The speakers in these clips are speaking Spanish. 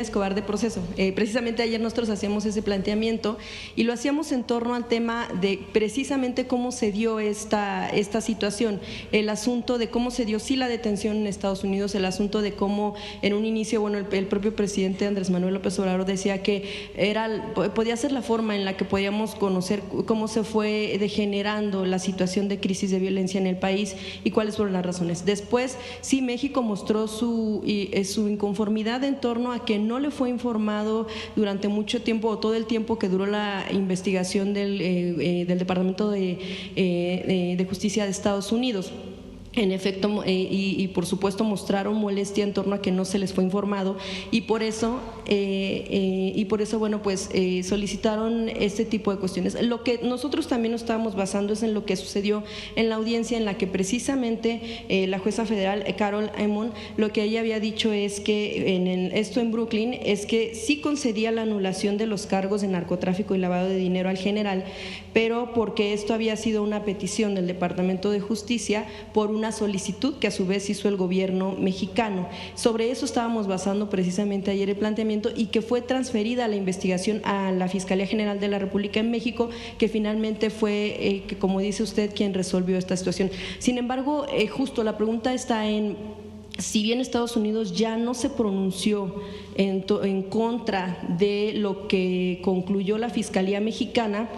Escobar de proceso. Precisamente ayer nosotros hacíamos ese planteamiento y lo hacíamos en torno al tema de precisamente cómo se dio esta situación, el asunto de cómo se dio sí la detención en Estados Unidos, el asunto de cómo en un inicio, bueno, el propio presidente Andrés Manuel López Obrador decía que podía ser la forma en la que podíamos conocer cómo se fue degenerando la situación de crisis de violencia en el país y cuáles fueron las razones. Después, sí, México mostró su inconformidad en torno a que no le fue informado durante mucho tiempo o todo el tiempo que duró la investigación del Departamento de Justicia de Estados Unidos. En efecto, y por supuesto mostraron molestia en torno a que no se les fue informado y por eso bueno, pues solicitaron este tipo de cuestiones. Lo que nosotros también nos estábamos basando es en lo que sucedió en la audiencia en la que precisamente la jueza federal Carol Amon, lo que ella había dicho es que esto en Brooklyn es que sí concedía la anulación de los cargos de narcotráfico y lavado de dinero al general, pero porque esto había sido una petición del Departamento de Justicia por una solicitud que a su vez hizo el gobierno mexicano. Sobre eso estábamos basando precisamente ayer el planteamiento y que fue transferida la investigación a la Fiscalía General de la República en México, que finalmente fue, como dice usted, quien resolvió esta situación. Sin embargo, justo la pregunta está en… Si bien Estados Unidos ya no se pronunció en contra de lo que concluyó la Fiscalía Mexicana,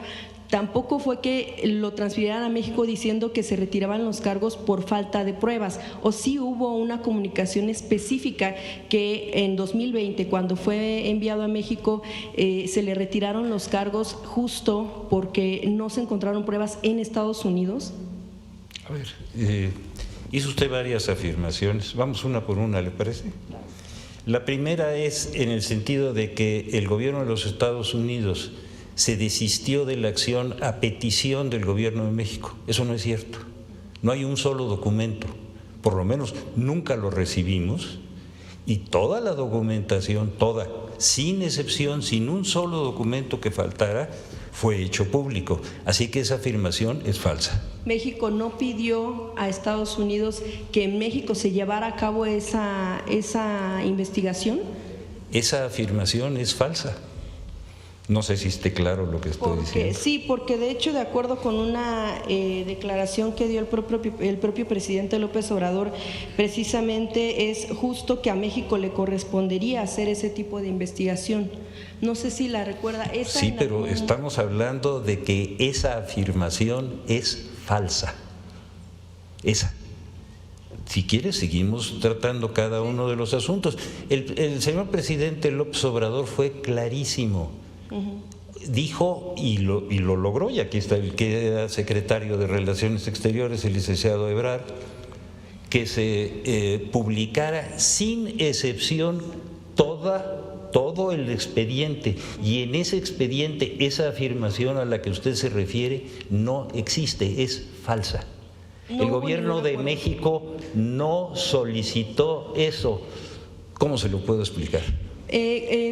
tampoco fue que lo transfirieran a México diciendo que se retiraban los cargos por falta de pruebas, o sí hubo una comunicación específica que en 2020, cuando fue enviado a México, se le retiraron los cargos justo porque no se encontraron pruebas en Estados Unidos. A ver, hizo usted varias afirmaciones, vamos una por una, ¿le parece? La primera es en el sentido de que el gobierno de los Estados Unidos se desistió de la acción a petición del gobierno de México. Eso no es cierto. No hay un solo documento, por lo menos nunca lo recibimos, y toda la documentación, toda, sin excepción, sin un solo documento que faltara, fue hecho público. Así que esa afirmación es falsa. México no pidió a Estados Unidos que en México se llevara a cabo esa investigación. Esa afirmación es falsa. No sé si esté claro lo que estoy diciendo. Sí, porque de hecho, de acuerdo con una declaración que dio el propio presidente López Obrador, precisamente es justo que a México le correspondería hacer ese tipo de investigación. No sé si la recuerda. Sí, pero estamos hablando de que esa afirmación es falsa. Esa. Si quieres, seguimos tratando cada uno de los asuntos. El señor presidente López Obrador fue clarísimo. Dijo y lo logró, y aquí está el que era secretario de Relaciones Exteriores, el licenciado Ebrard, que se publicara sin excepción todo el expediente, y en ese expediente esa afirmación a la que usted se refiere no existe, es falsa. El gobierno de México no solicitó eso. ¿Cómo se lo puedo explicar?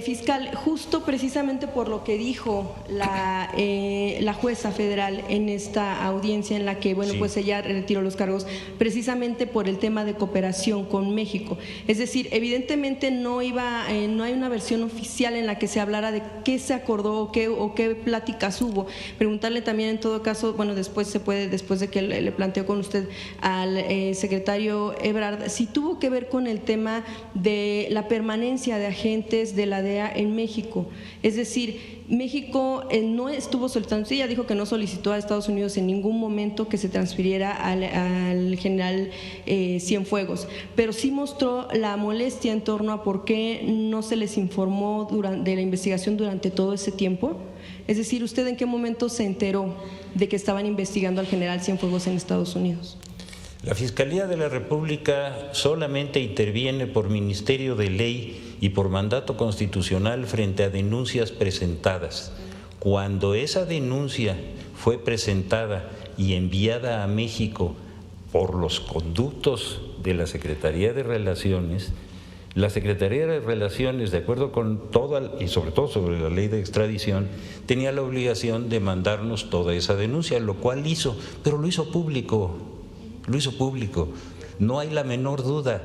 Fiscal, justo precisamente por lo que dijo la jueza federal en esta audiencia en la que, bueno, sí, pues ella retiró los cargos, precisamente por el tema de cooperación con México. Es decir, evidentemente no hay una versión oficial en la que se hablara de qué se acordó o qué pláticas hubo. Preguntarle también en todo caso, bueno, después de que le planteó con usted al secretario Ebrard, si tuvo que ver con el tema de la permanencia de agentes de la DEA en México. Es decir, México no estuvo solicitando, sí, ella dijo que no solicitó a Estados Unidos en ningún momento que se transfiriera al general Cienfuegos, pero sí mostró la molestia en torno a por qué no se les informó de la investigación durante todo ese tiempo. Es decir, ¿usted en qué momento se enteró de que estaban investigando al general Cienfuegos en Estados Unidos? La Fiscalía de la República solamente interviene por ministerio de ley y por mandato constitucional frente a denuncias presentadas. Cuando esa denuncia fue presentada y enviada a México por los conductos de la Secretaría de Relaciones, la Secretaría de Relaciones, de acuerdo con toda, y sobre todo sobre la ley de extradición, tenía la obligación de mandarnos toda esa denuncia, lo cual hizo, pero lo hizo público. Lo hizo público. No hay la menor duda.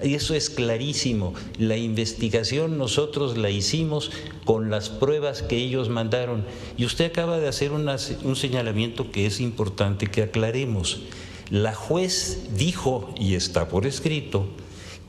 Eso es clarísimo. La investigación nosotros la hicimos con las pruebas que ellos mandaron. Y usted acaba de hacer un señalamiento que es importante que aclaremos. La juez dijo, y está por escrito,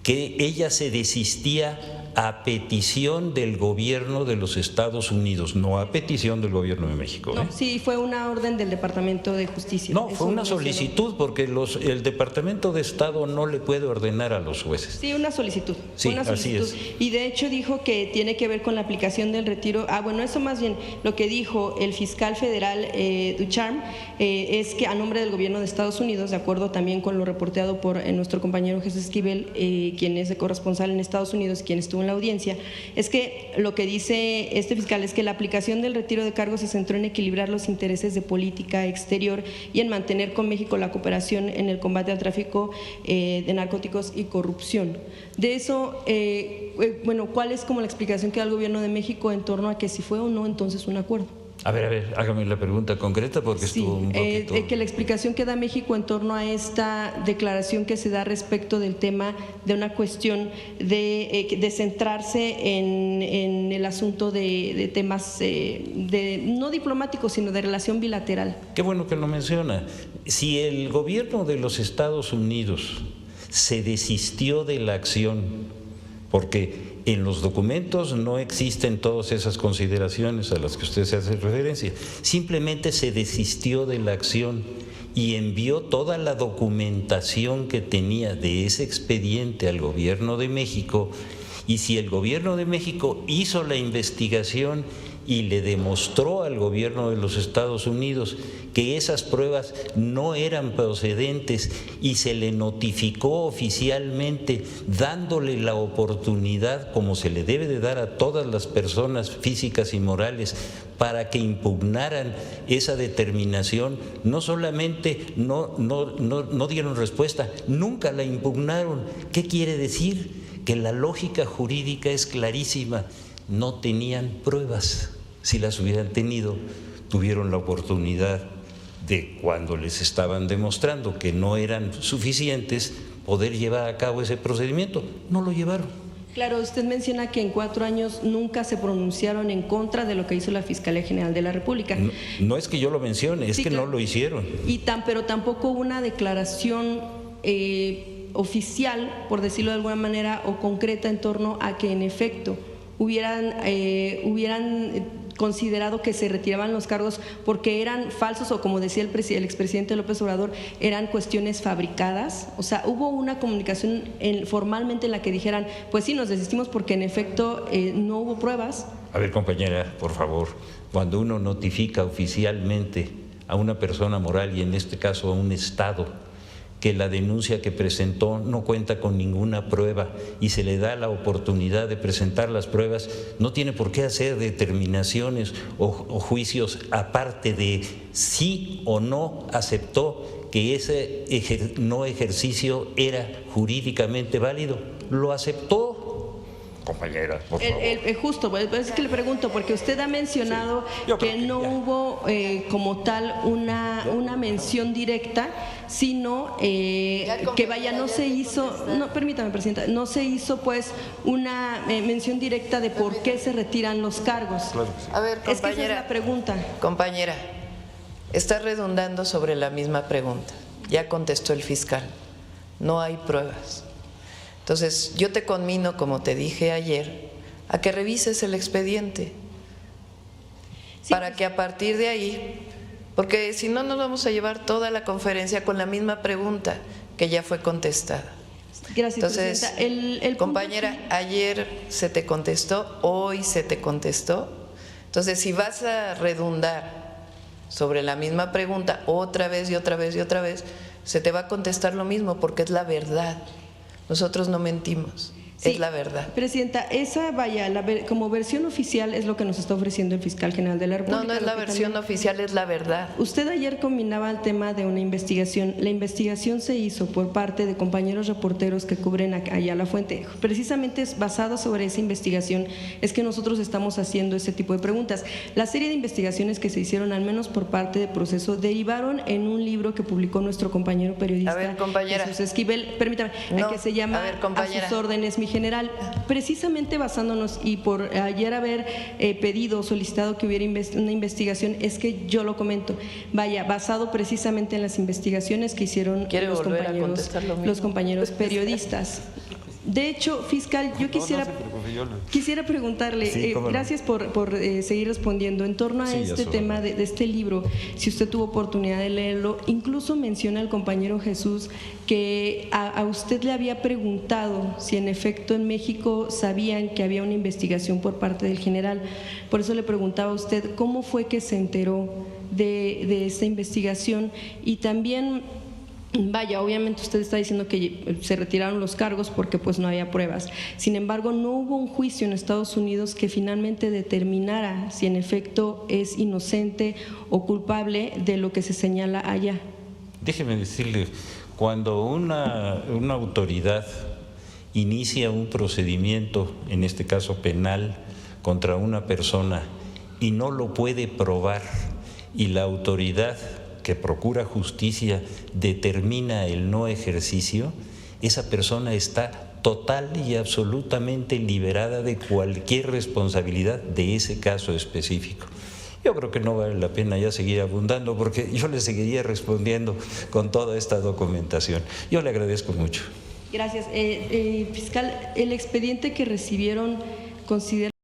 que ella se desistía a petición del gobierno de los Estados Unidos, no a petición del gobierno de México. No, sí, fue una orden del Departamento de Justicia. No, fue una solicitud, porque el Departamento de Estado no le puede ordenar a los jueces. Sí, una solicitud. Sí, una solicitud. así es. Y de hecho dijo que tiene que ver con la aplicación del retiro. Bueno, eso más bien lo que dijo el fiscal federal Ducharme es que a nombre del gobierno de Estados Unidos, de acuerdo también con lo reporteado por nuestro compañero Jesús Esquivel, quien es de corresponsal en Estados Unidos, quien estuvo en la audiencia, es que lo que dice este fiscal es que la aplicación del retiro de cargos se centró en equilibrar los intereses de política exterior y en mantener con México la cooperación en el combate al tráfico de narcóticos y corrupción. De eso, bueno, ¿cuál es como la explicación que da el gobierno de México en torno a que si fue o no entonces un acuerdo? A ver, hágame la pregunta concreta porque estuvo un poquito… que la explicación que da México en torno a esta declaración que se da respecto del tema de una cuestión de centrarse en el asunto de temas no diplomáticos, sino de relación bilateral. Qué bueno que lo menciona. Si el gobierno de los Estados Unidos se desistió de la acción, porque en los documentos no existen todas esas consideraciones a las que usted se hace referencia, simplemente se desistió de la acción y envió toda la documentación que tenía de ese expediente al gobierno de México, y si el gobierno de México hizo la investigación y le demostró al gobierno de los Estados Unidos que esas pruebas no eran procedentes y se le notificó oficialmente dándole la oportunidad, como se le debe de dar a todas las personas físicas y morales, para que impugnaran esa determinación, no solamente no dieron respuesta, nunca la impugnaron. ¿Qué quiere decir? Que la lógica jurídica es clarísima. No tenían pruebas. Si las hubieran tenido, tuvieron la oportunidad de, cuando les estaban demostrando que no eran suficientes, poder llevar a cabo ese procedimiento. No lo llevaron. Claro, usted menciona que en 4 años nunca se pronunciaron en contra de lo que hizo la Fiscalía General de la República. No es que yo lo mencione, es sí, que claro. No lo hicieron. Pero tampoco una declaración oficial, por decirlo de alguna manera, o concreta en torno a que en efecto hubieran considerado que se retiraban los cargos porque eran falsos, o como decía el expresidente López Obrador, eran cuestiones fabricadas. O sea, hubo una comunicación formalmente en la que dijeran, pues sí, nos desistimos porque en efecto no hubo pruebas. A ver, compañera, por favor, cuando uno notifica oficialmente a una persona moral, y en este caso a un Estado, que la denuncia que presentó no cuenta con ninguna prueba y se le da la oportunidad de presentar las pruebas, no tiene por qué hacer determinaciones o juicios aparte de sí o no aceptó que ese no ejercicio era jurídicamente válido. Lo aceptó. Compañera, por favor. Justo, es que le pregunto, porque usted ha mencionado que no hubo como tal una mención directa, sino que vaya, no se hizo, no, permítame, Presidenta, no se hizo pues una mención directa de por qué se retiran los cargos. Claro que sí. A ver, compañera, es que esa es la pregunta. Compañera, está redundando sobre la misma pregunta. Ya contestó el fiscal, no hay pruebas. Entonces, yo te conmino, como te dije ayer, a que revises el expediente, sí, para que a partir de ahí, porque si no nos vamos a llevar toda la conferencia con la misma pregunta que ya fue contestada. Gracias, entonces, Presidenta. Compañera, ayer se te contestó, hoy se te contestó. Entonces, si vas a redundar sobre la misma pregunta otra vez y otra vez y otra vez, se te va a contestar lo mismo, porque es la verdad. Nosotros no mentimos. es la verdad. Presidenta, esa vaya, como versión oficial es lo que nos está ofreciendo el fiscal general de la República. No es la versión oficial, es la verdad. Usted ayer combinaba el tema de una investigación. La investigación se hizo por parte de compañeros reporteros que cubren allá la fuente. Precisamente es basada sobre esa investigación es que nosotros estamos haciendo ese tipo de preguntas. La serie de investigaciones que se hicieron, al menos por parte de Proceso, derivaron en un libro que publicó nuestro compañero periodista Jesús Esquivel, permítame, que se llama A sus órdenes, mi general, precisamente basándonos y por ayer haber pedido, solicitado que hubiera una investigación, es que yo lo comento, vaya, basado precisamente en las investigaciones que hicieron los compañeros periodistas. De hecho, fiscal, yo quisiera preguntarle, gracias por seguir respondiendo, en torno a este tema de este libro, si usted tuvo oportunidad de leerlo, incluso menciona el compañero Jesús que a usted le había preguntado si en efecto en México sabían que había una investigación por parte del general. Por eso le preguntaba a usted cómo fue que se enteró de esta investigación y también… Vaya, obviamente usted está diciendo que se retiraron los cargos porque pues no había pruebas. Sin embargo, no hubo un juicio en Estados Unidos que finalmente determinara si en efecto es inocente o culpable de lo que se señala allá. Déjeme decirle, cuando una autoridad inicia un procedimiento, en este caso penal, contra una persona y no lo puede probar y la autoridad que procura justicia determina el no ejercicio, esa persona está total y absolutamente liberada de cualquier responsabilidad de ese caso específico. Yo creo que no vale la pena ya seguir abundando porque yo le seguiría respondiendo con toda esta documentación. Yo le agradezco mucho. Gracias. Fiscal, el expediente que recibieron considera